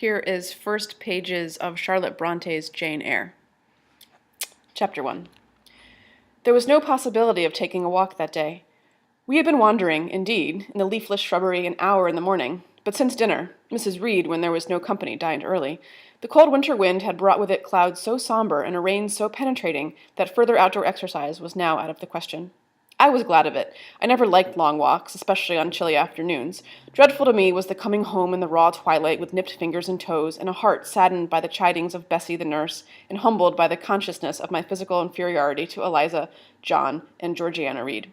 Here is first pages of Charlotte Bronte's Jane Eyre. Chapter 1. There was no possibility of taking a walk that day. We had been wandering, indeed, in the leafless shrubbery an hour in the morning, but since dinner, Mrs. Reed, when there was no company, dined early, the cold winter wind had brought with it clouds so somber and a rain so penetrating that further outdoor exercise was now out of the question. I was glad of it. I never liked long walks, especially on chilly afternoons. Dreadful to me was the coming home in the raw twilight with nipped fingers and toes, and a heart saddened by the chidings of Bessie the nurse, and humbled by the consciousness of my physical inferiority to Eliza, John, and Georgiana Reed.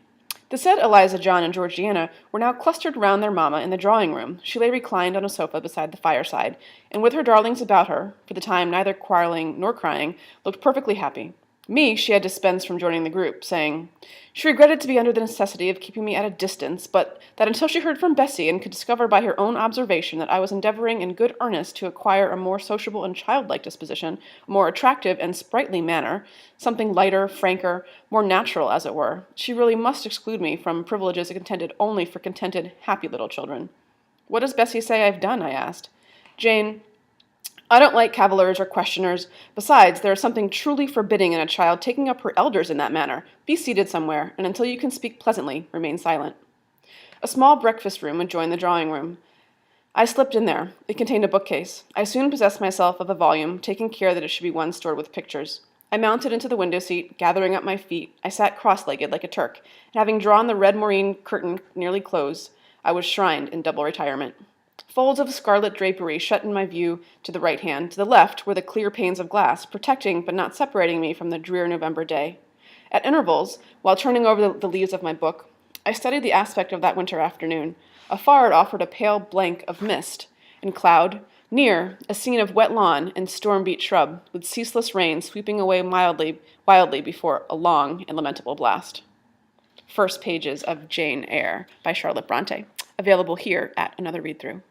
The said Eliza, John, and Georgiana were now clustered round their mamma in the drawing-room. She lay reclined on a sofa beside the fireside, and with her darlings about her, for the time neither quarrelling nor crying, looked perfectly happy. Me she had dispensed from joining the group, saying she regretted to be under the necessity of keeping me at a distance, but that until she heard from Bessie and could discover by her own observation that I was endeavoring in good earnest to acquire a more sociable and childlike disposition, a more attractive and sprightly manner, something lighter, franker, more natural, as it were, she really must exclude me from privileges intended only for contented, happy little children. "What does Bessie say I've done?" I asked. "Jane, I don't like cavillers or questioners. Besides, there is something truly forbidding in a child taking up her elders in that manner. Be seated somewhere, and until you can speak pleasantly, remain silent." A small breakfast room adjoined the drawing-room. I slipped in there. It contained a bookcase. I soon possessed myself of a volume, taking care that it should be one stored with pictures. I mounted into the window seat, gathering up my feet. I sat cross-legged like a Turk, and having drawn the red moreen curtain nearly close, I was shrined in double retirement. Folds of scarlet drapery shut in my view to the right hand. To the left were the clear panes of glass, protecting but not separating me from the drear November day. At intervals, while turning over the leaves of my book, I studied the aspect of that winter afternoon. Afar it offered a pale blank of mist and cloud. Near, a scene of wet lawn and storm-beat shrub, with ceaseless rain sweeping away wildly before a long and lamentable blast. First pages of Jane Eyre by Charlotte Bronte, available here at Another Read Through.